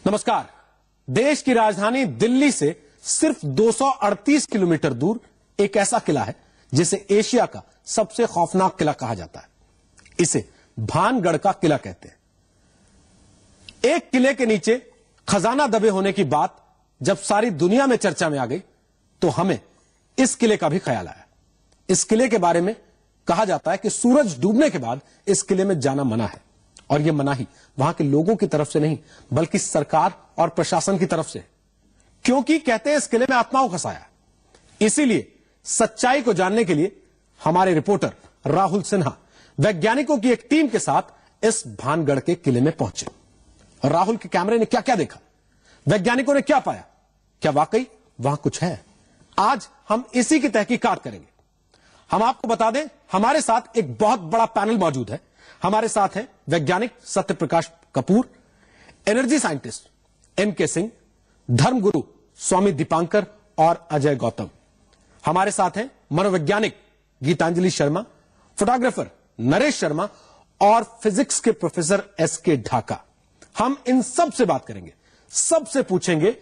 नमस्कार। देश की राजधानी दिल्ली से सिर्फ 238 किलोमीटर दूर एक ऐसा किला है जिसे एशिया का सबसे खौफनाक किला कहा जाता है। इसे भानगढ़ का किला कहते हैं। एक किले के नीचे खजाना दबे होने की बात जब सारी दुनिया में चर्चा में आ गई तो हमें इस किले का भी ख्याल आया। इस किले के बारे में कहा जाता है कि सूरज डूबने के बाद इस किले में जाना मना है, और यह मनाही वहां के लोगों की तरफ से नहीं बल्कि सरकार और प्रशासन की तरफ से, क्योंकि कहते हैं इस किले में आत्माओं का साया। इसीलिए सच्चाई को जानने के लिए हमारे रिपोर्टर राहुल सिन्हा वैज्ञानिकों की एक टीम के साथ इस भानगढ़ के किले में पहुंचे। राहुल के कैमरे ने क्या क्या देखा, वैज्ञानिकों ने क्या पाया, क्या वाकई वहां कुछ है? आज हम इसी की तहकीकात करेंगे। हम आपको बता दें, हमारे साथ एक बहुत बड़ा पैनल मौजूद है। हमारे साथ हैं वैज्ञानिक Satyaprakash Kapoor, energy scientist M K Singh, धर्मगुरु स्वामी दीपांकर और अजय गौतम। हमारे साथ हैं मनोवैज्ञानिक गीतांजलि शर्मा, फोटोग्राफर नरेश शर्मा और फिजिक्स के प्रोफेसर एसके ढाका। हम इन सब से बात करेंगे, सबसे पूछेंगे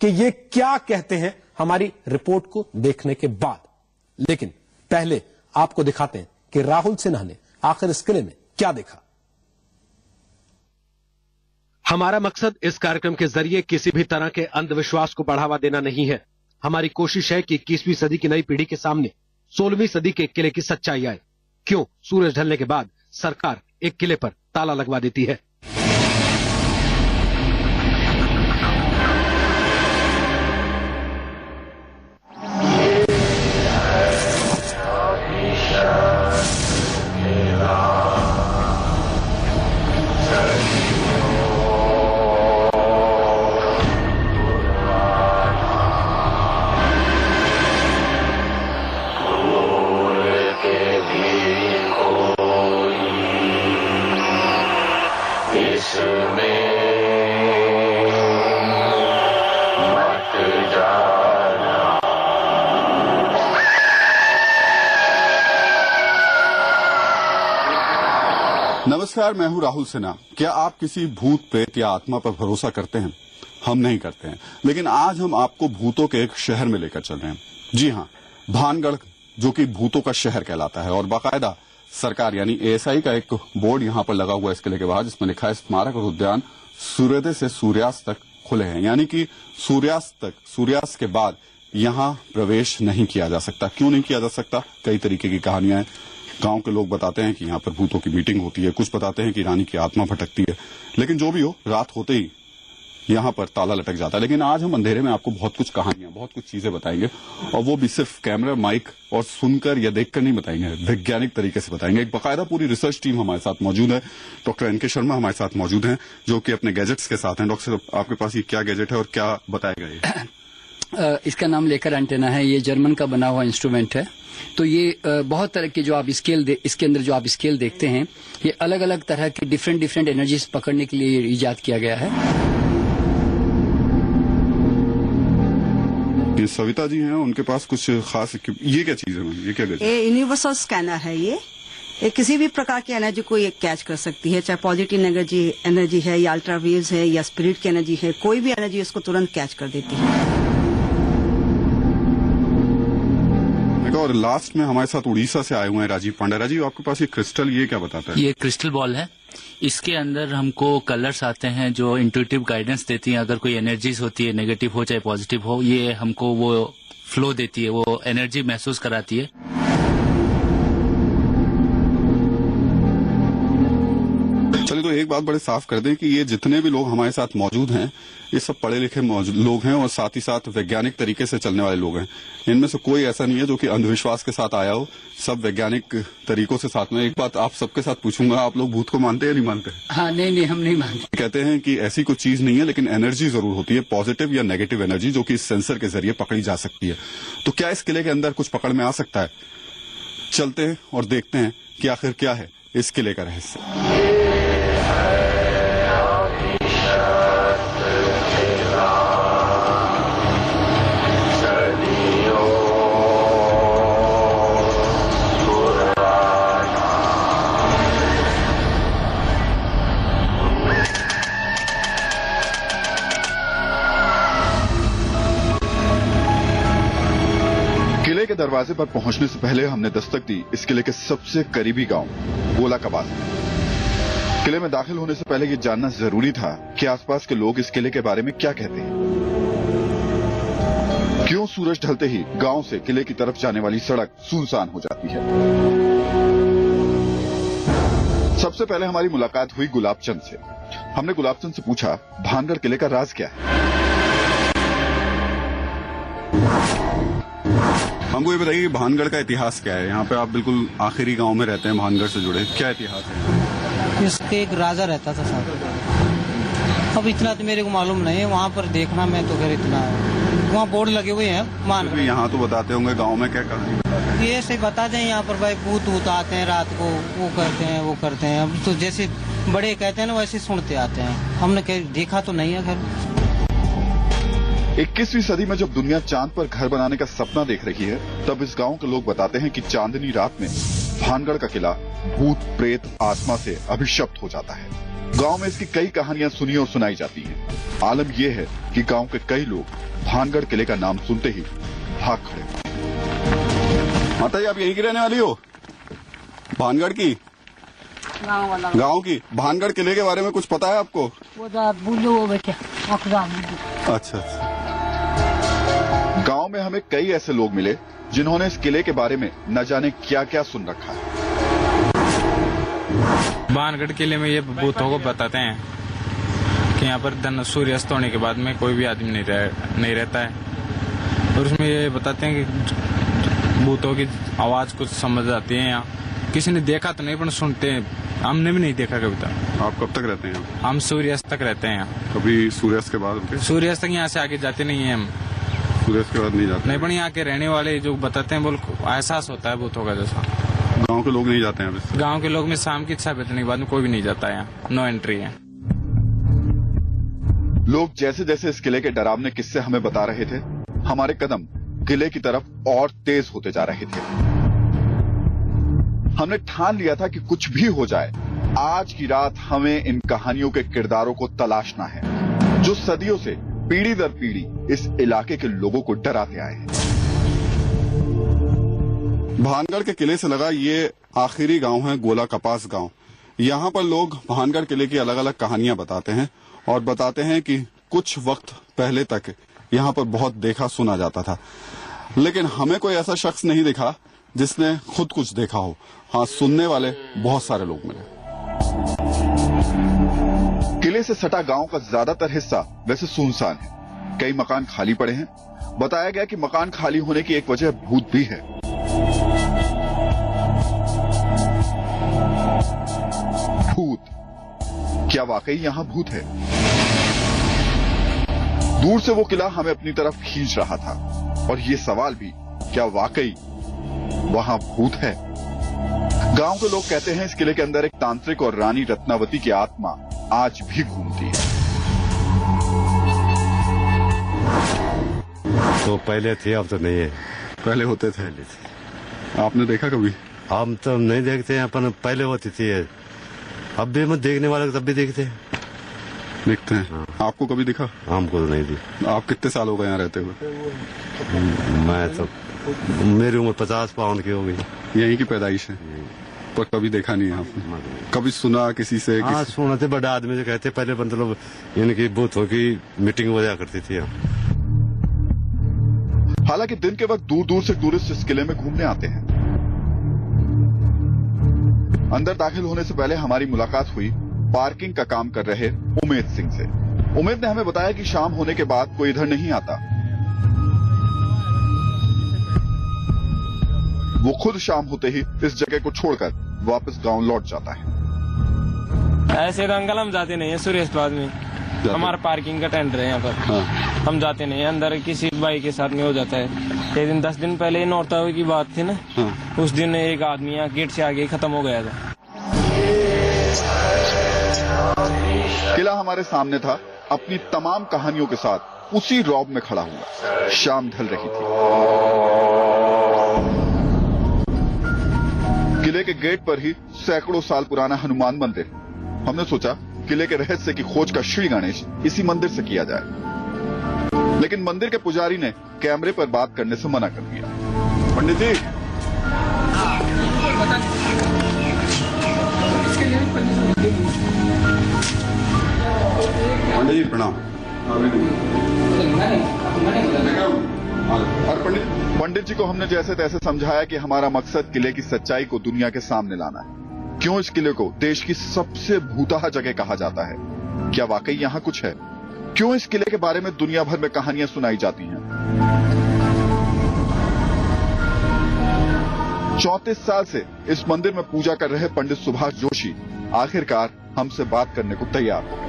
कि ये क्या कहते हैं हमारी रिपोर्ट को देखने के बाद। लेकिन पहले आपको दिखाते हैं कि राहुल सिन्हा ने आखिर इस किले में क्या देखा। हमारा मकसद इस कार्यक्रम के जरिए किसी भी तरह के अंधविश्वास को बढ़ावा देना नहीं है। हमारी कोशिश है कि 21वीं सदी की नई पीढ़ी के सामने 16वीं सदी के किले की सच्चाई आए। क्यों सूरज ढलने के बाद सरकार एक किले पर ताला लगवा देती है। नमस्कार, मैं हूं राहुल सिन्हा। क्या आप किसी भूत प्रेत या आत्मा पर भरोसा करते हैं? हम नहीं करते हैं, लेकिन आज हम आपको भूतों के एक शहर में लेकर चल रहे हैं। जी हां, भानगढ़, जो कि भूतों का शहर कहलाता है, और बाकायदा सरकार यानी एएसआई का एक बोर्ड यहां पर लगा हुआ है इस किले के बाहर, जिसमें लिखा है स्मारक और उद्यान सूर्योदय से सूर्यास्त तक खुले हैं। यानी कि सूर्यास्त के बाद यहां प्रवेश नहीं किया जा सकता। क्यों नहीं किया जा सकता? कई तरीके की कहानियां हैं। गांव के लोग बताते हैं कि यहाँ पर भूतों की मीटिंग होती है, कुछ बताते हैं कि रानी की आत्मा भटकती है, लेकिन जो भी हो, रात होते ही यहाँ पर ताला लटक जाता है। लेकिन आज हम अंधेरे में आपको बहुत कुछ कहानियां, बहुत कुछ चीजें बताएंगे, और वो भी सिर्फ कैमरा, माइक और सुनकर या देखकर नहीं बताएंगे, वैज्ञानिक तरीके से बताएंगे। एक बाकायदा पूरी रिसर्च टीम हमारे साथ मौजूद है। डॉक्टर एनके शर्मा हमारे साथ मौजूद हैं, जो कि अपने गैजेट्स के साथ हैं। डॉक्टर साहब, आपके पास ये क्या गैजेट है और क्या बताएगा ये? इसका नाम लेकर एंटेना है। ये जर्मन का बना हुआ इंस्ट्रूमेंट है। तो ये बहुत तरह के जो आप इसके अंदर जो आप स्केल देखते हैं, ये अलग अलग तरह की डिफरेंट एनर्जीज पकड़ने के लिए इजाद किया गया है। ये सविता जी हैं, उनके पास कुछ खास ये क्या चीज है? ये क्या गैजेट? ये यूनिवर्सल स्कैनर है। ये किसी भी प्रकार की एनर्जी को ये कैच कर सकती है, चाहे पॉजिटिव एनर्जी है या अल्ट्रावेव्स है या स्पिरिट की एनर्जी है, कोई भी एनर्जी इसको तुरंत कैच कर देती है। और लास्ट में हमारे साथ उड़ीसा से आए हुए हैं राजीव पांडे। राजीव, आपके पास ये क्रिस्टल, ये क्या बताता है? ये क्रिस्टल बॉल है। इसके अंदर हमको कलर्स आते हैं जो इंट्यूटिव गाइडेंस देती हैं। अगर कोई एनर्जीज होती है, नेगेटिव हो चाहे पॉजिटिव हो, ये हमको वो फ्लो देती है, वो एनर्जी महसूस कराती है। चलिए, तो एक बात बड़े साफ कर दें कि ये जितने भी लोग हमारे साथ मौजूद हैं, ये सब पढ़े लिखे लोग हैं और साथ ही साथ वैज्ञानिक तरीके से चलने वाले लोग हैं। इनमें से कोई ऐसा नहीं है जो कि अंधविश्वास के साथ आया हो। सब वैज्ञानिक तरीकों से साथ में। एक बात आप सबके साथ पूछूंगा, आप लोग भूत को मानते हैं या नहीं मानते? हाँ, नहीं, हम नहीं मानते। कहते हैं कि ऐसी कोई चीज नहीं है, लेकिन एनर्जी जरूर होती है, पॉजिटिव या नेगेटिव एनर्जी, जो कि इस सेंसर के जरिए पकड़ी जा सकती है। तो क्या इस किले के अंदर कुछ पकड़ में आ सकता है? चलते हैं और देखते हैं कि आखिर क्या है इस किले का रहस्य। दरवाजे पर पहुंचने से पहले हमने दस्तक दी इस किले के सबसे करीबी गांव गोला कपास में। किले में दाखिल होने से पहले ये जानना जरूरी था कि आसपास के लोग इस किले के बारे में क्या कहते हैं। क्यों सूरज ढलते ही गांव से किले की तरफ जाने वाली सड़क सुनसान हो जाती है। सबसे पहले हमारी मुलाकात हुई गुलाबचंद से। हमने गुलाबचंद से पूछा भानगढ़ किले का राज क्या है। हमको ये बताइए कि भानगढ़ का इतिहास क्या है। यहाँ पे आप बिल्कुल आखिरी गांव में रहते हैं, भानगढ़ से जुड़े, क्या इतिहास है? इसके एक राजा रहता था साहब। अब इतना तो मेरे को मालूम नहीं है, वहाँ पर देखना मैं तो फिर इतना वहाँ बोर्ड लगे हुए हैं मान। यहाँ तो बताते होंगे गांव में क्या कहानी। ये ऐसे बता दें यहाँ पर भाई भूत आते हैं रात को, वो करते हैं वो करते हैं। अब तो जैसे बड़े कहते हैं ना वैसे सुनते आते हैं, हमने कहीं देखा तो नहीं है। घर 21वीं सदी में जब दुनिया चांद पर घर बनाने का सपना देख रही है, तब इस गांव के लोग बताते हैं कि चांदनी रात में भानगढ़ का किला भूत प्रेत आत्मा से अभिशप्त हो जाता है। गांव में इसकी कई कहानियां सुनी और सुनाई जाती हैं। आलम यह है कि गांव के कई लोग भानगढ़ किले का नाम सुनते ही भाग खड़े। माता जी, आप यहीं की रहने वाली हो? भानगढ़ की? गांव की। भानगढ़ किले के बारे में कुछ पता है आपको? अच्छा। गांव में हमें कई ऐसे लोग मिले जिन्होंने इस किले के बारे में न जाने क्या क्या सुन रखा है। भानगढ़ किले में ये भूतों को बताते हैं कि यहाँ पर सूर्यास्त होने के बाद में कोई भी आदमी नहीं रहता है। और उसमें ये बताते हैं कि भूतों की आवाज कुछ समझ आती है। यहाँ किसी ने देखा तो नहीं, पर सुनते हैं। हमने भी नहीं देखा कभी तक। आप कब तक रहते हैं? हम सूर्यास्त तक रहते हैं यहाँ। कभी सूर्यास्त के बाद? सूर्यास्त तक यहाँ से आगे जाते नहीं है हम। सूर्यास्त के बाद नहीं जाते? नहीं, पर यहाँ के रहने वाले जो बताते हैं बोल एहसास होता है भूतों का जैसा। गांव के लोग नहीं जाते हैं? गांव के लोग में शाम की 6 बजने के बाद में कोई भी नहीं जाता है यहाँ, नो एंट्री है। लोग जैसे जैसे इस किले के डरावने किस्से हमें बता रहे थे, हमारे कदम किले की तरफ और तेज होते जा रहे थे। हमने ठान लिया था कि कुछ भी हो जाए, आज की रात हमें इन कहानियों के किरदारों को तलाशना है, जो सदियों से पीढ़ी दर पीढ़ी इस इलाके के लोगों को डराते आए हैं। भानगढ़ के किले से लगा ये आखिरी गांव है गोला कपास गांव। यहाँ पर लोग भानगढ़ किले की अलग अलग कहानियां बताते हैं और बताते हैं कि कुछ वक्त पहले तक यहाँ पर बहुत देखा सुना जाता था, लेकिन हमें कोई ऐसा शख्स नहीं दिखा जिसने खुद कुछ देखा हो। हाँ, सुनने वाले बहुत सारे लोग मिले। किले से सटा गांव का ज्यादातर हिस्सा वैसे सुनसान है। कई मकान खाली पड़े हैं। बताया गया कि मकान खाली होने की एक वजह भूत भी है। भूत, क्या वाकई यहां भूत है? दूर से वो किला हमें अपनी तरफ खींच रहा था, और ये सवाल भी, क्या वाकई वहां भूत है? गांव के लोग कहते हैं इस किले के अंदर एक तांत्रिक और रानी रत्नावती की आत्मा आज भी घूमती है। तो पहले थे, अब तो नहीं है। पहले होते थे? आपने देखा कभी? हम तो नहीं देखते हैं, अपन पहले होती थी। अब भी मत देखने वाले तब भी देखते हैं। देखते हैं। हाँ। आपको कभी दिखा? हमको तो नहीं दिखा। आप कितने साल हो गए यहाँ रहते हुए? मैं तो, मेरी उम्र 50-52 की हो गई। यहीं की पैदाइश है, पर कभी देखा नहीं है आपने? कभी सुना किसी से? हाँ, सुना थे, बड़े आदमी से कहते पहले, मतलब इनकी बूथों की मीटिंग वजह करती थी। हालांकि दिन के वक्त दूर दूर से टूरिस्ट इस किले में घूमने आते हैं। अंदर दाखिल होने से पहले हमारी मुलाकात हुई पार्किंग का काम कर रहे उमेद सिंह से। उमेद ने हमें बताया कि शाम होने के बाद कोई इधर नहीं आता। वो खुद शाम होते ही इस जगह को छोड़कर वापस गांव लौट जाता है। ऐसे तो अंकल हम जाते नहीं है सूर्यास्ताबाद में। हमारा पार्किंग का टेंडर है यहाँ पर। हाँ। हम जाते नहीं है अंदर, किसी भाई के साथ में हो जाता है। एक दिन 10 दिन पहले नौरता की बात थी ना। हाँ। उस दिन एक आदमी यहाँ गेट से आगे खत्म हो गया था। किला हमारे सामने था, अपनी तमाम कहानियों के साथ उसी रौब में खड़ा हुआ। शाम ढल रही थी। किले के गेट पर ही सैकड़ों साल पुराना हनुमान मंदिर। हमने सोचा किले के रहस्य की खोज का श्री गणेश इसी मंदिर से किया जाए, लेकिन मंदिर के पुजारी ने कैमरे पर बात करने से मना कर दिया। पंडित जी, पंडित जी प्रणाम। और पंडित जी को हमने जैसे तैसे समझाया कि हमारा मकसद किले की सच्चाई को दुनिया के सामने लाना है। क्यों इस किले को देश की सबसे भूतहा जगह कहा जाता है? क्या वाकई यहाँ कुछ है? क्यों इस किले के बारे में दुनिया भर में कहानियां सुनाई जाती हैं? 34 साल से इस मंदिर में पूजा कर रहे पंडित सुभाष जोशी आखिरकार हमसे बात करने को तैयार हो गए।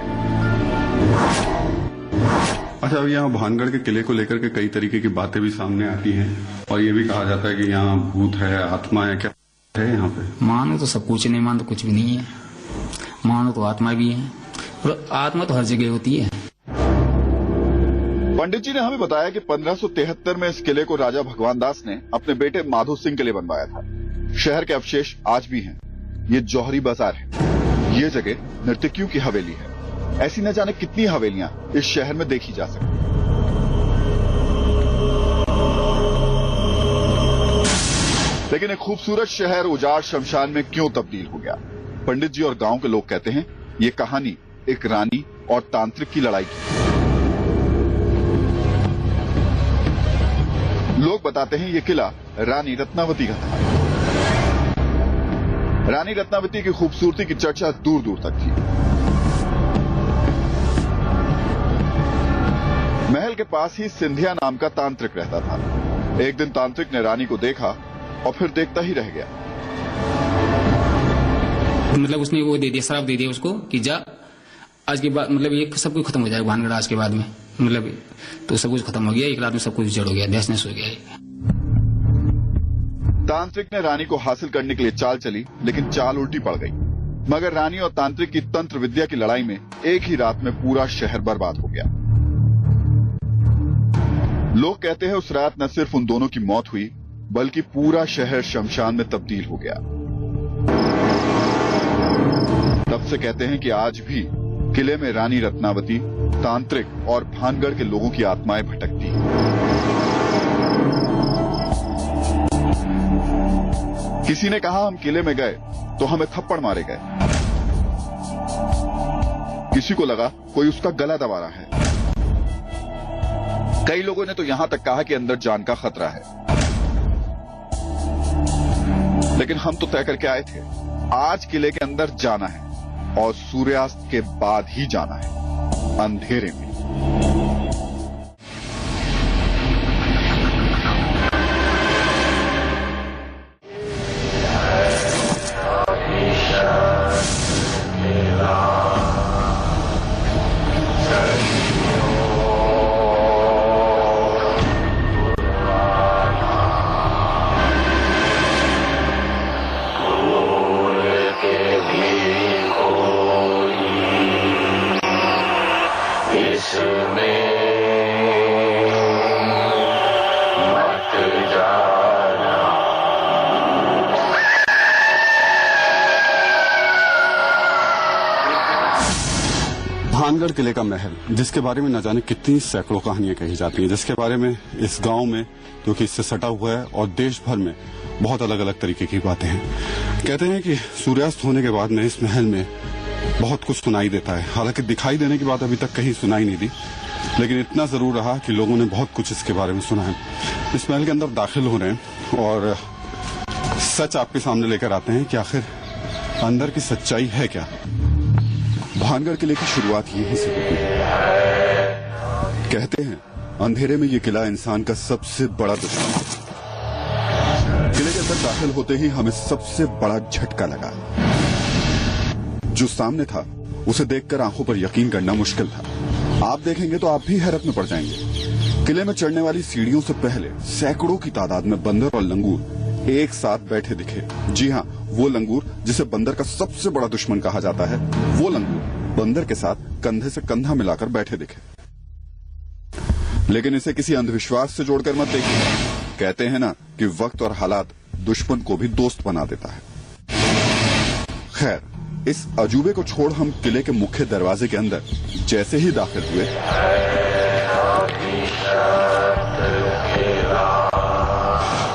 अच्छा, अब यहाँ भानगढ़ के किले को लेकर के कई तरीके की बातें भी सामने आती हैं और ये भी कहा जाता है कि यहाँ भूत है, आत्मा है, क्या है यहाँ पे? मानो तो सब कुछ, नहीं मानो तो कुछ भी नहीं है। मानो तो आत्मा भी है, और आत्मा तो हर जगह होती है। पंडित जी ने हमें बताया कि 1573 में इस किले को राजा भगवान दास ने अपने बेटे माधो सिंह के लिए बनवाया था। शहर के अवशेष आज भी हैं। ये जौहरी बाजार है। ये जगह नर्तकियों की हवेली है। ऐसी न जाने कितनी हवेलियां इस शहर में देखी जा सकती। लेकिन एक खूबसूरत शहर उजाड़ शमशान में क्यों तब्दील हो गया? पंडित जी और गांव के लोग कहते हैं ये कहानी एक रानी और तांत्रिक की लड़ाई की। लोग बताते हैं ये किला रानी रत्नावती का था। रानी रत्नावती की खूबसूरती की चर्चा दूर दूर तक थी। महल के पास ही सिंधिया नाम का तांत्रिक रहता था। एक दिन तांत्रिक ने रानी को देखा और फिर देखता ही रह गया। मतलब उसने वो दे दिया, श्राप दे दिया उसको कि जा आज के बाद, मतलब ये सब कुछ खत्म हो जाएगा भानगढ़ आज के बाद में। मतलब तो सब कुछ खत्म हो गया, एक रात में सब कुछ जड़ हो गया, देश हो गया। तांत्रिक ने रानी को हासिल करने के लिए चाल चली, लेकिन चाल उल्टी पड़ गई। मगर रानी और तांत्रिक की तंत्र विद्या की लड़ाई में एक ही रात में पूरा शहर बर्बाद हो गया। लोग कहते हैं उस रात न सिर्फ उन दोनों की मौत हुई, बल्कि पूरा शहर शमशान में तब्दील हो गया। तब से कहते हैं कि आज भी किले में रानी रत्नावती, तांत्रिक और भानगढ़ के लोगों की आत्माएं भटकती हैं। किसी ने कहा हम किले में गए तो हमें थप्पड़ मारे गए। किसी को लगा कोई उसका गला दबा रहा है। कई लोगों ने तो यहां तक कहा कि अंदर जान का खतरा है। लेकिन हम तो तय करके आए थे, आज किले के अंदर जाना है और सूर्यास्त के बाद ही जाना है, अंधेरे में। भानगढ़ किले का महल, जिसके बारे में न जाने कितनी सैकड़ों कहानियां कही जाती हैं, जिसके बारे में इस गांव में, क्योंकि इससे सटा हुआ है, और देश भर में बहुत अलग अलग तरीके की बातें हैं। कहते हैं कि सूर्यास्त होने के बाद में इस महल में बहुत कुछ सुनाई देता है। हालांकि दिखाई देने की बात अभी तक कहीं सुनाई नहीं दी, लेकिन इतना जरूर रहा कि लोगों ने बहुत कुछ इसके बारे में सुना है। इस महल के अंदर दाखिल हो रहे हैं और सच आपके सामने लेकर आते हैं कि आखिर अंदर की सच्चाई है क्या। भानगढ़ किले की शुरुआत यहीं से होती है। कहते हैं अंधेरे में ये किला इंसान का सबसे बड़ा दुश्मन है। किले के अंदर दाखिल होते ही हमें सबसे बड़ा झटका लगा। जो सामने था उसे देखकर आंखों पर यकीन करना मुश्किल था। आप देखेंगे तो आप भी हैरत में पड़ जाएंगे। किले में चढ़ने वाली सीढ़ियों से पहले सैकड़ों की तादाद में बंदर और लंगूर एक साथ बैठे दिखे। जी हाँ, वो लंगूर जिसे बंदर का सबसे बड़ा दुश्मन कहा जाता है, वो लंगूर बंदर के साथ कंधे से कंधा मिलाकर बैठे दिखे। लेकिन इसे किसी अंधविश्वास से जोड़कर मत देखिए। कहते हैं ना कि वक्त और हालात दुश्मन को भी दोस्त बना देता है। खैर, इस अजूबे को छोड़ हम किले के मुख्य दरवाजे के अंदर जैसे ही दाखिल हुए,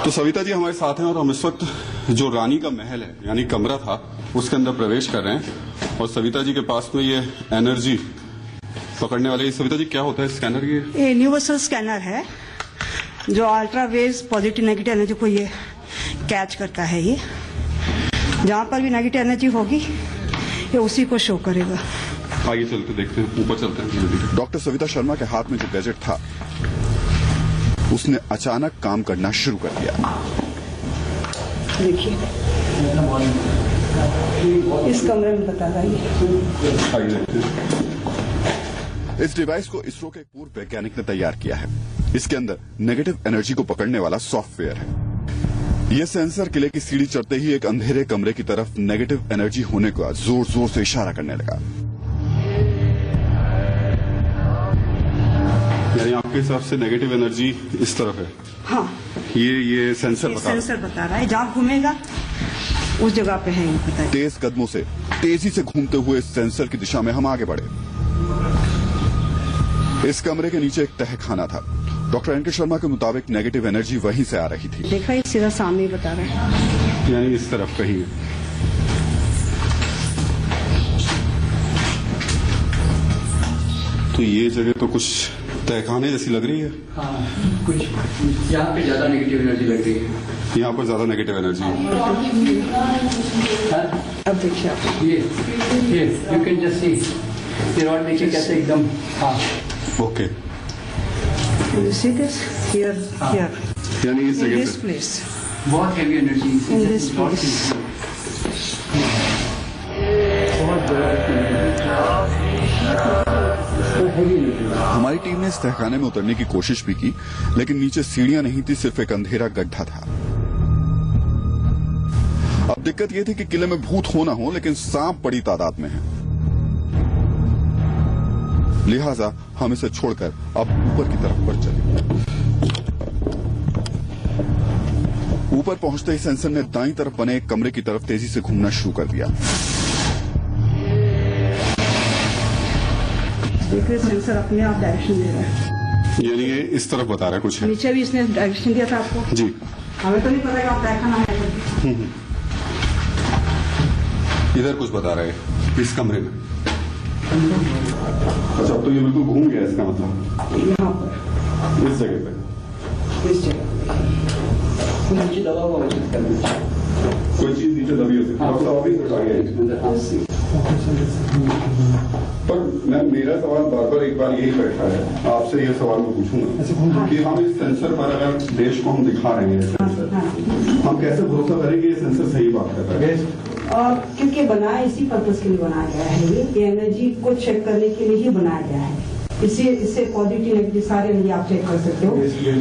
तो सविता जी हमारे साथ हैं और हम इस वक्त जो रानी का महल है यानी कमरा था उसके अंदर प्रवेश कर रहे हैं और सविता जी के पास में ये एनर्जी पकड़ने वाले। सविता जी क्या होता है स्कैनर? ये यूनिवर्सल स्कैनर है जो ultra waves positive negative energy को ये कैच करता है। ये जहाँ पर भी नेगेटिव एनर्जी होगी ये उसी को शो करेगा। आइए चलते देखते हैं, ऊपर चलते हैं। डॉक्टर सविता शर्मा के हाथ में जो गैजेट था उसने अचानक काम करना शुरू कर दिया। देखिए इस कमरे में बता रहा है। इस डिवाइस को इसरो के पूर्व वैज्ञानिक ने तैयार किया है। इसके अंदर नेगेटिव एनर्जी को पकड़ने वाला सॉफ्टवेयर है। यह सेंसर किले की सीढ़ी चढ़ते ही एक अंधेरे कमरे की तरफ नेगेटिव एनर्जी होने का जोर जोर से इशारा करने लगा। यानी आपके हिसाब से नेगेटिव एनर्जी इस तरफ है? हाँ, ये सेंसर बता रहा है। जहाँ घूमेगा उस जगह पे है। ये पता है। तेज कदमों से तेजी से घूमते हुए इस सेंसर की दिशा में हम आगे बढ़े। इस कमरे के नीचे एक तहखाना था। डॉक्टर एन के शर्मा के मुताबिक नेगेटिव एनर्जी वहीं से आ रही थी। देखा, ये सीधा सामने बता रहा है। यानी इस तरफ कहीं है। तो ये जगह तो कुछ तहखाने जैसी लग रही है। हाँ, कुछ यहाँ पे ज्यादा नेगेटिव एनर्जी लग रही है। यहाँ पर ज्यादा नेगेटिव एनर्जी है। अब देखिए आप ये यू कैन जस्ट सी ये रॉड देखिए कैसे एकदम। हाँ okay, you see this here here यानी इस in जगह this पे place बहुत heavy energy in this place। हमारी टीम ने इस तहखाने में उतरने की कोशिश भी की, लेकिन नीचे सीढ़ियां नहीं थी, सिर्फ एक अंधेरा गड्ढा था। अब दिक्कत यह थी कि किले में भूत हो ना हो, लेकिन सांप बड़ी तादाद में है। लिहाजा हम इसे छोड़कर अब ऊपर की तरफ बढ़ चले। ऊपर पहुंचते ही सेंसर ने दाईं तरफ बने एक कमरे की तरफ तेजी से घूमना शुरू कर दिया। देखिए सेंसर अपने आप डायरेक्शन दे रहा है। यानी ये इस तरफ बता रहा है कुछ है। नीचे भी इसने डायरेक्शन दिया था आपको? जी, हमें तो नहीं पता कि आप तहखाना है। इधर कुछ बता रहा है इस कमरे में। अच्छा, अब तो ये बिल्कुल घूम गया इसका मतलब। यहाँ पर इस जगह पे इस जगह नीचे दबा हुआ कोई चीज नीचे दबी हो सकती है। पर मैं मेरा सवाल बार एक बार यही बैठा है, आपसे ये सवाल मैं पूछूंगा कि हम इस सेंसर पर अगर देश को हम दिखा रहे हैं सेंसर, हम कैसे भरोसा करेंगे ये सेंसर सही बात कर रहा है? और क्योंकि बनाया इसी पर्पज के लिए बनाया गया है। ये एनर्जी को चेक करने के लिए ही बनाया गया है। इससे पॉजिटिव नेगेटिव सारे एनर्जी आप चेक कर सकते हो,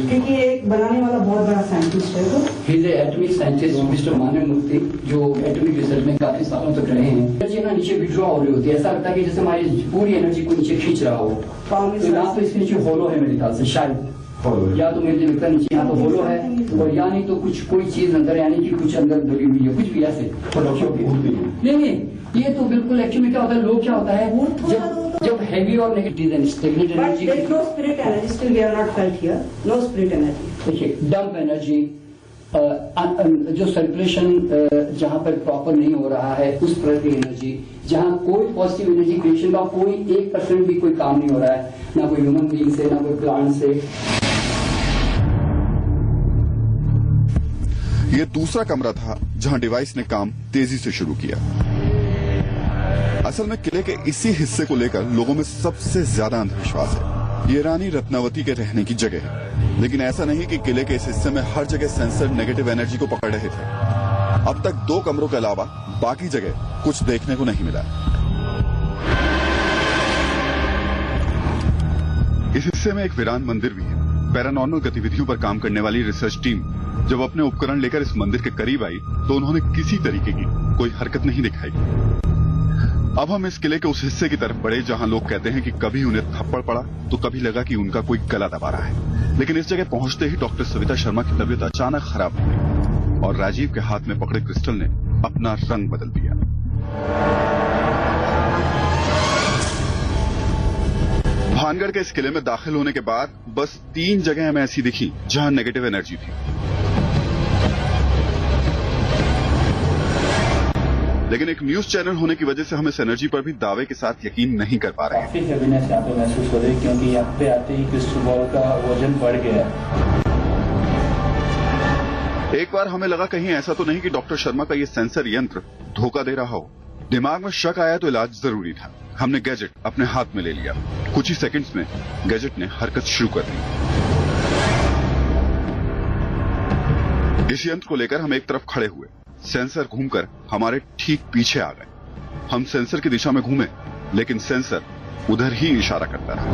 क्योंकि एक बनाने वाला बहुत बड़ा साइंटिस्ट है। तो he is atomic scientist mister Manav Murthy, जो एटॉमिक रिसर्च में काफी सालों तक रहे हैं। एनर्जी ना नीचे विड्रॉ हो रही होती है, ऐसा लगता है कि जैसे हमारी पूरी एनर्जी को नीचे खींच रहा हो। तो यहाँ तो इसके नीचे होलो है मेरे ख्याल से, शायद या तो मुझे लगता है नीचे यहाँ तो होलो है, और या नहीं तो कुछ कोई चीज अंदर, यानी कि कुछ अंदर दबी हुई है, कुछ भी ऐसे। नहीं, ये तो बिल्कुल एक्चुअली क्या होता है, लोग क्या होता है जब हैवी और negative energy, no spirit energy still we are not felt here, no spirit energy. देखिए डंप एनर्जी, जो सर्कुलेशन जहां पर प्रॉपर नहीं हो रहा है उस तरह की एनर्जी, जहां कोई पॉजिटिव एनर्जी क्रिएशन का कोई 1% भी कोई काम नहीं हो रहा है, ना कोई ह्यूमन बीइंग से, ना कोई प्लांट से। ये दूसरा कमरा था जहां डिवाइस ने काम तेजी से शुरू किया। असल में किले के इसी हिस्से को लेकर लोगों में सबसे ज्यादा अंधविश्वास है। ये रानी रत्नावती के रहने की जगह है, लेकिन ऐसा नहीं कि किले के इस हिस्से में हर जगह सेंसर नेगेटिव एनर्जी को पकड़ रहे थे। अब तक 2 कमरों के अलावा बाकी जगह कुछ देखने को नहीं मिला। इस हिस्से में एक वीरान मंदिर भी है। पैरानॉर्मल गतिविधियों पर काम करने वाली रिसर्च टीम जब अपने उपकरण लेकर इस मंदिर के करीब आई तो उन्होंने किसी तरीके की कोई हरकत नहीं दिखाई। अब हम इस किले के उस हिस्से की तरफ बढ़े जहां लोग कहते हैं कि कभी उन्हें थप्पड़ पड़ा तो कभी लगा कि उनका कोई गला दबा रहा है। लेकिन इस जगह पहुंचते ही डॉक्टर सविता शर्मा की तबीयत अचानक खराब हो गई और राजीव के हाथ में पकड़े क्रिस्टल ने अपना रंग बदल दिया। भानगढ़ के इस किले में दाखिल होने के बाद बस 3 जगह हमें ऐसी दिखी जहां नेगेटिव एनर्जी थी। लेकिन एक न्यूज चैनल होने की वजह से हम इस एनर्जी पर भी दावे के साथ यकीन नहीं कर पा रहे हैं। काफी हैवीनेस यहाँ पे महसूस हो रही है क्योंकि यहाँ पे आते ही क्रिस्टल बॉल का वजन बढ़ गया है। एक बार हमें लगा कहीं ऐसा तो नहीं कि डॉक्टर शर्मा का ये सेंसर यंत्र धोखा दे रहा हो। दिमाग में शक आया तो इलाज जरूरी था। हमने गैजेट अपने हाथ में ले लिया। कुछ ही सेकंड्स में गैजेट ने हरकत शुरू कर दी। इस यंत्र को लेकर हम एक तरफ खड़े हुए। सेंसर घूमकर हमारे ठीक पीछे आ गए। हम सेंसर की दिशा में घूमे, लेकिन सेंसर उधर ही इशारा करता रहा।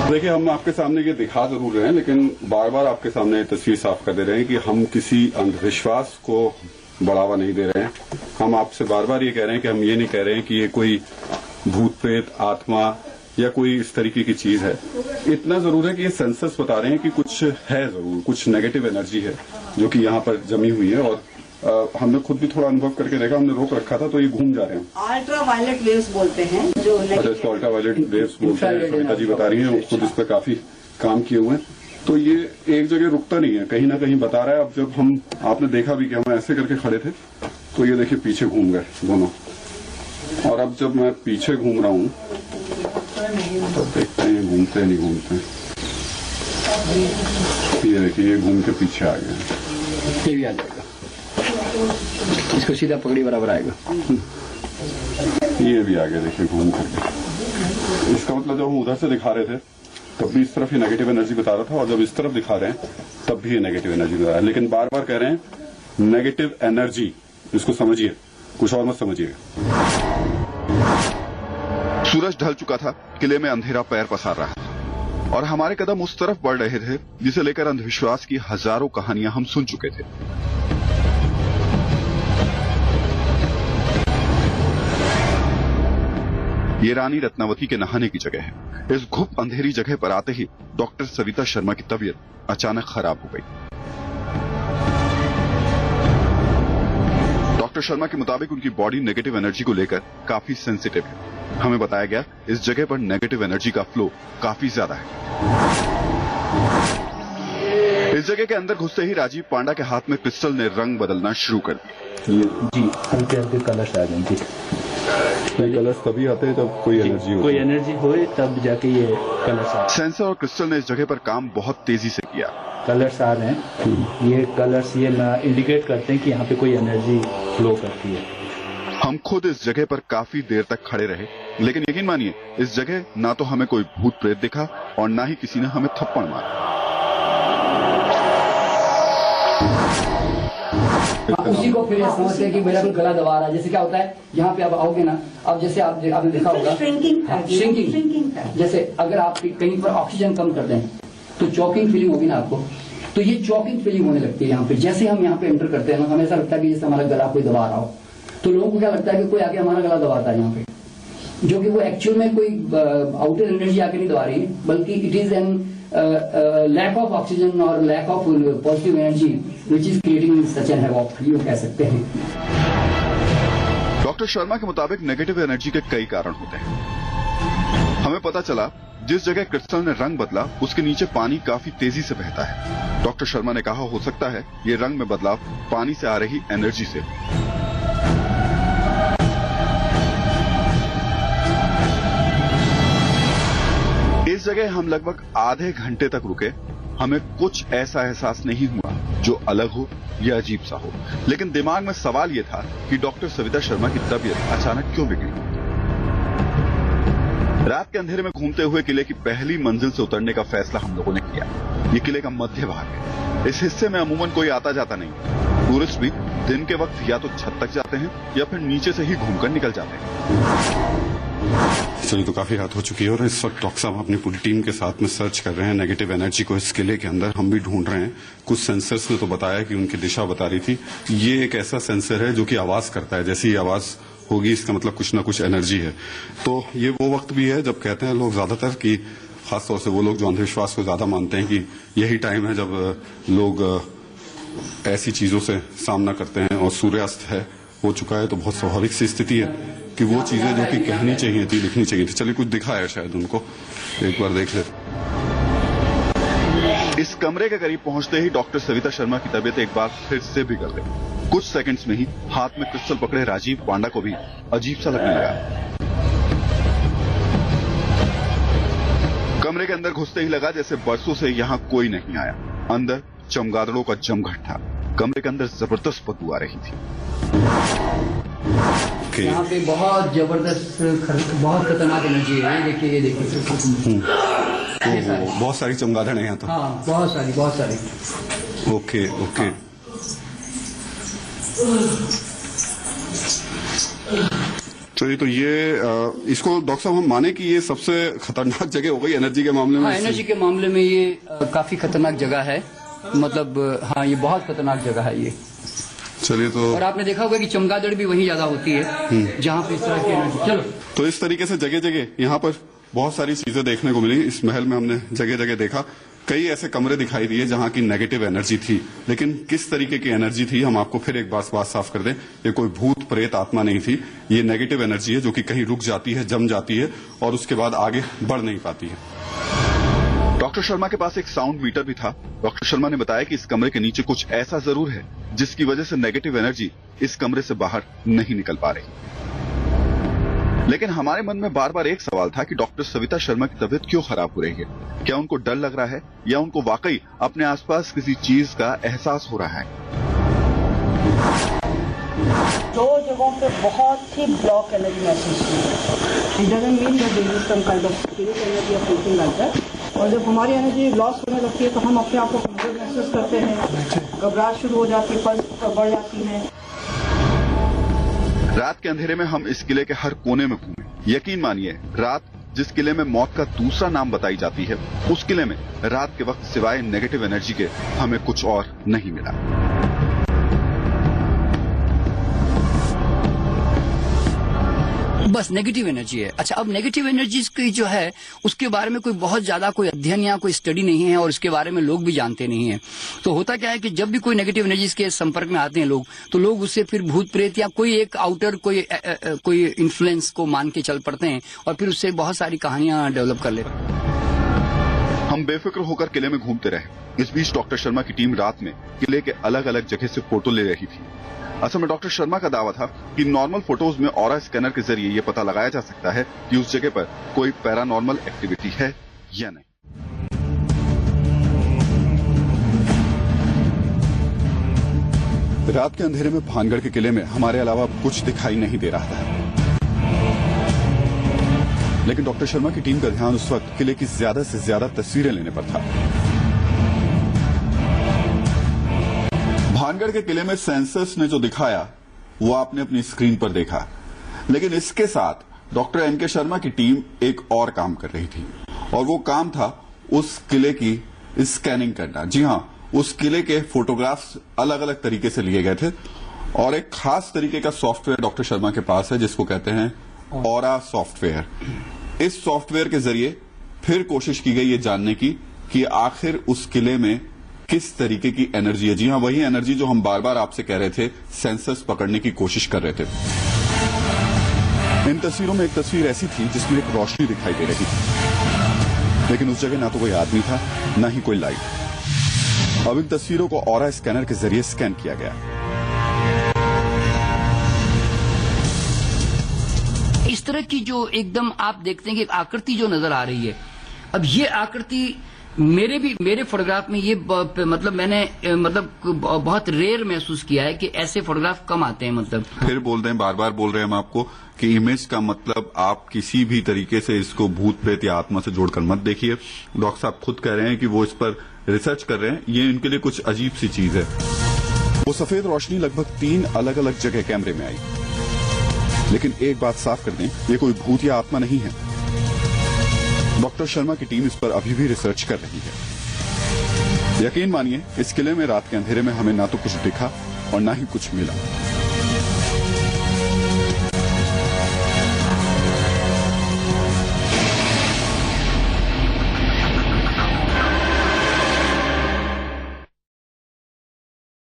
देखिए, हम आपके सामने ये दिखा जरूर रहे हैं, लेकिन बार बार आपके सामने ये तस्वीर साफ कर दे रहे हैं कि हम किसी अंधविश्वास को बढ़ावा नहीं दे रहे हैं। हम आपसे बार बार ये कह रहे हैं कि हम ये नहीं कह रहे हैं कि ये कोई भूत प्रेत आत्मा या कोई इस तरीके की चीज है। इतना जरूर है कि ये सेंसर्स बता रहे हैं कि कुछ है, जरूर कुछ नेगेटिव एनर्जी है जो कि यहाँ पर जमी हुई है। और हमने खुद भी थोड़ा अनुभव करके देखा, हमने रोक रखा था तो ये घूम जा रहे हैं। अल्ट्रा वायलेट वेव्स बोलते हैं जो इसको अल्ट्रा वायलेट वेव्स बोलते हैं। सविता जी बता रही है, खुद इस पर काफी काम किए हुए हैं। तो ये एक जगह रुकता नहीं है, कहीं ना कहीं बता रहा है। अब जब आपने देखा भी कि हम ऐसे करके खड़े थे तो ये देखिए पीछे घूम गए दोनों। और अब जब मैं पीछे घूम रहा हूँ तो देखते हैं घूमते नहीं घूमते। ये देखिए ये घूम के पीछे आ गया। ये भी आ जाएगा, इसको सीधा पकड़ी बराबर आएगा। ये भी आ गया, देखिए घूम करके। इसका मतलब जब हम उधर से दिखा रहे थे तब भी इस तरफ ये नेगेटिव एनर्जी बता रहा था, और जब इस तरफ दिखा रहे हैं तब भी ये नेगेटिव एनर्जी बता रहा है। लेकिन बार बार कह रहे हैं नेगेटिव एनर्जी, इसको समझिए, कुछ और मत समझिएगा। सूरज ढल चुका था, किले में अंधेरा पैर पसार रहा था और हमारे कदम उस तरफ बढ़ रहे थे जिसे लेकर अंधविश्वास की हजारों कहानियां हम सुन चुके थे। ये रानी रत्नावती के नहाने की जगह है। इस घुप अंधेरी जगह पर आते ही डॉक्टर सविता शर्मा की तबीयत अचानक खराब हो गई। डॉक्टर शर्मा के मुताबिक उनकी बॉडी नेगेटिव एनर्जी को लेकर काफी सेंसिटिव है। हमें बताया गया इस जगह पर नेगेटिव एनर्जी का फ्लो काफी ज्यादा है। इस जगह के अंदर घुसते ही राजीव पांडा के हाथ में क्रिस्टल ने रंग बदलना शुरू कर दिया। जी, हल्के हल्के कलर्स आ गए। कलर्स तभी आते हैं जब कोई एनर्जी हो तब जाके ये कलर्स आते। सेंसर और क्रिस्टल ने इस जगह पर काम बहुत तेजी से किया। कलर्स आ रहे हैं, ये कलर्स ये इंडिकेट करते हैं कि यहाँ पे कोई एनर्जी फ्लो करती है। हम खुद इस जगह पर काफी देर तक खड़े रहे, लेकिन यकीन मानिए इस जगह ना तो हमें कोई भूत प्रेत दिखा और ना ही किसी ने हमें थप्पड़ मारा। उसी को फिर समझते हैं कि मेरा कोई गला दबा रहा है। जैसे क्या होता है, यहाँ पे आप आओगे ना, अब जैसे आपने देखा होगा श्रिंकिंग, जैसे अगर आप कहीं पर ऑक्सीजन कम कर दें तो चॉकिंग फीलिंग होगी ना आपको, तो ये चॉकिंग फीलिंग होने लगती है यहाँ पे। जैसे हम यहाँ पे एंटर करते हैं ना, हमें ऐसा लगता है कि जैसे हमारा गला कोई दबा रहा हो, तो लोगों को क्या लगता है कि कोई आके हमारा गला दबाता है यहाँ पे, जो कि वो एक्चुअल में कोई आउटर एनर्जी आके नहीं दबा रही है, बल्कि it is an lack of oxygen और lack of positive energy which is creating such an havoc, ये कह सकते हैं। डॉक्टर शर्मा के मुताबिक नेगेटिव एनर्जी के कई कारण होते हैं। हमें पता चला जिस जगह क्रिस्टल ने रंग बदला उसके नीचे पानी काफी तेजी से बहता है। डॉक्टर शर्मा ने कहा हो सकता है ये रंग में बदलाव पानी से आ रही एनर्जी से। इस जगह हम लगभग आधे घंटे तक रुके। हमें कुछ ऐसा एहसास नहीं हुआ जो अलग हो या अजीब सा हो, लेकिन दिमाग में सवाल यह था कि डॉक्टर सविता शर्मा की तबीयत अचानक क्यों बिगड़ी। रात के अंधेरे में घूमते हुए किले की पहली मंजिल से उतरने का फैसला हम लोगों ने किया। ये किले का मध्य भाग है। इस हिस्से में अमूमन कोई आता जाता नहीं। टूरिस्ट भी दिन के वक्त या तो छत तक जाते हैं या फिर नीचे से ही घूमकर निकल जाते हैं। चलिए, तो काफी रात हो चुकी है और इस वक्त डॉक्टर साहब अपनी पूरी टीम के साथ में सर्च कर रहे हैं नेगेटिव एनर्जी को इस किले के अंदर। हम भी ढूंढ रहे हैं। कुछ सेंसर्स ने तो बताया कि उनकी दिशा बता रही थी। ये एक ऐसा सेंसर है जो कि आवाज करता है। जैसी आवाज होगी इसका मतलब कुछ ना कुछ एनर्जी है। तो ये वो वक्त भी है जब कहते हैं लोग ज्यादातर कि खासतौर से वो लोग जो अंधविश्वास को ज्यादा मानते हैं कि यही टाइम है जब लोग ऐसी चीजों से सामना करते हैं। और सूर्यास्त है हो चुका है तो बहुत स्वाभाविक सी स्थिति है कि वो चीजें जो कि कहनी चाहिए थी, लिखनी चाहिए थी। चलिए, कुछ दिखा है शायद उनको, एक बार देख लेते। इस कमरे के करीब पहुंचते ही डॉक्टर सविता शर्मा की तबीयत एक बार फिर से बिगड़ गई। कुछ सेकंड्स में ही हाथ में क्रिस्टल पकड़े राजीव पांडा को भी अजीब सा लगने लगा। कमरे के अंदर घुसते ही लगा जैसे बरसों से यहां कोई नहीं आया। अंदर चमगादड़ों का जमघट था। कमरे के अंदर जबरदस्त बदबू आ रही थी। यहाँ पे बहुत जबरदस्त बहुत खतरनाक एनर्जी है। ये देखिए बहुत सारी चमगादड़ हैं यहाँ तो। हाँ, बहुत सारी। ओके। चलिए, तो ये इसको डॉक्टर साहब हम माने कि ये सबसे खतरनाक जगह हो गई एनर्जी के मामले में? हाँ, एनर्जी के मामले में ये काफी खतरनाक जगह है। मतलब हाँ, ये बहुत खतरनाक जगह है ये। चलिए, तो और आपने देखा होगा कि चमगादड़ भी वहीं ज्यादा होती है जहाँ पे इस तरह की एनर्जी। चलो, तो इस तरीके से जगह जगह यहाँ पर बहुत सारी चीजें देखने को मिली। इस महल में हमने जगह जगह देखा, कई ऐसे कमरे दिखाई दिए जहां की नेगेटिव एनर्जी थी। लेकिन किस तरीके की एनर्जी थी, हम आपको फिर एक बात साफ कर दें, ये कोई भूत प्रेत आत्मा नहीं थी। ये नेगेटिव एनर्जी है जो कि कहीं रुक जाती है, जम जाती है और उसके बाद आगे बढ़ नहीं पाती है। डॉक्टर शर्मा के पास एक साउंड मीटर भी था। डॉक्टर शर्मा ने बताया कि इस कमरे के नीचे कुछ ऐसा जरूर है जिसकी वजह से नेगेटिव एनर्जी इस कमरे से बाहर नहीं निकल पा रही। लेकिन हमारे मन में बार बार एक सवाल था कि डॉक्टर सविता शर्मा की तबीयत क्यों खराब हो रही है। क्या उनको डर लग रहा है या उनको वाकई अपने आसपास किसी चीज का एहसास हो रहा है? दो जगहों पे बहुत ही ब्लॉक एनर्जी महसूस हुई। It doesn't mean that there is some kind of spirit energy और समथिंग लाइक दैट। और जब हमारी एनर्जी लॉस होने लगती है तो हम अपने आप को कमजोर महसूस करते हैं, घबराहट शुरू हो जाती है, पल्स बढ़ जाती है। रात के अंधेरे में हम इस किले के हर कोने में घूमे। यकीन मानिए, रात जिस किले में मौत का दूसरा नाम बताई जाती है, उस किले में रात के वक्त सिवाय नेगेटिव एनर्जी के हमें कुछ और नहीं मिला। बस नेगेटिव एनर्जी है। अच्छा, अब नेगेटिव एनर्जीज की जो है उसके बारे में कोई बहुत ज्यादा कोई अध्ययन या कोई स्टडी नहीं है और इसके बारे में लोग भी जानते नहीं है। तो होता क्या है कि जब भी कोई नेगेटिव एनर्जीज के संपर्क में आते हैं लोग, तो लोग उससे फिर भूत प्रेत या कोई एक आउटर कोई इन्फ्लुएंस को मान के चल पड़ते हैं और फिर उससे बहुत सारी कहानियां डेवलप कर लेते हैं। हम बेफिक्र होकर किले में घूमते रहे। इस बीच डॉक्टर शर्मा की टीम रात में किले के अलग अलग जगह से फोटो ले रही थी। असल में डॉक्टर शर्मा का दावा था कि नॉर्मल फोटोज में ऑरा स्कैनर के जरिए यह पता लगाया जा सकता है कि उस जगह पर कोई पैरानॉर्मल एक्टिविटी है या नहीं। रात के अंधेरे में भानगढ़ के किले में हमारे अलावा कुछ दिखाई नहीं दे रहा था। लेकिन डॉक्टर शर्मा की टीम का ध्यान उस वक्त किले की ज्यादा से ज्यादा तस्वीरें लेने पर था। भानगढ़ के किले में सेंसर्स ने जो दिखाया वो आपने अपनी स्क्रीन पर देखा, लेकिन इसके साथ डॉक्टर एनके शर्मा की टीम एक और काम कर रही थी और वो काम था उस किले की स्कैनिंग करना। जी हां, उस किले के फोटोग्राफ्स अलग अलग तरीके से लिए गए थे और एक खास तरीके का सॉफ्टवेयर डॉक्टर शर्मा के पास है जिसको कहते हैं ऑरा सॉफ्टवेयर। इस सॉफ्टवेयर के जरिए फिर कोशिश की गई ये जानने की कि आखिर उस किले में किस तरीके की एनर्जी है। जी हां, वही एनर्जी जो हम बार बार आपसे कह रहे थे, सेंसर्स पकड़ने की कोशिश कर रहे थे। इन तस्वीरों में एक तस्वीर ऐसी थी जिसमें एक रोशनी दिखाई दे रही थी, लेकिन उस जगह ना तो कोई आदमी था ना ही कोई लाइट। अब इन तस्वीरों को ऑरा स्कैनर के जरिए स्कैन किया गया। इस तरह की जो एकदम आप देखते हैं कि आकृति जो नजर आ रही है, अब ये आकृति मेरे फोटोग्राफ में ये मतलब मैंने बहुत रेयर महसूस किया है कि ऐसे फोटोग्राफ कम आते हैं। मतलब फिर बोल दें, बार बार बोल रहे हैं हम आपको कि इमेज का मतलब आप किसी भी तरीके से इसको भूत प्रेत या आत्मा से जोड़कर मत देखिए। डॉक्टर साहब खुद कह रहे हैं कि वो इस पर रिसर्च कर रहे हैं, ये इनके लिए कुछ अजीब सी चीज है। वो सफेद रोशनी लगभग 3 अलग अलग जगह कैमरे में आई, लेकिन एक बात साफ कर दें, ये कोई भूत या आत्मा नहीं है। डॉक्टर शर्मा की टीम इस पर अभी भी रिसर्च कर रही है। यकीन मानिए, इस किले में रात के अंधेरे में हमें ना तो कुछ दिखा और ना ही कुछ मिला।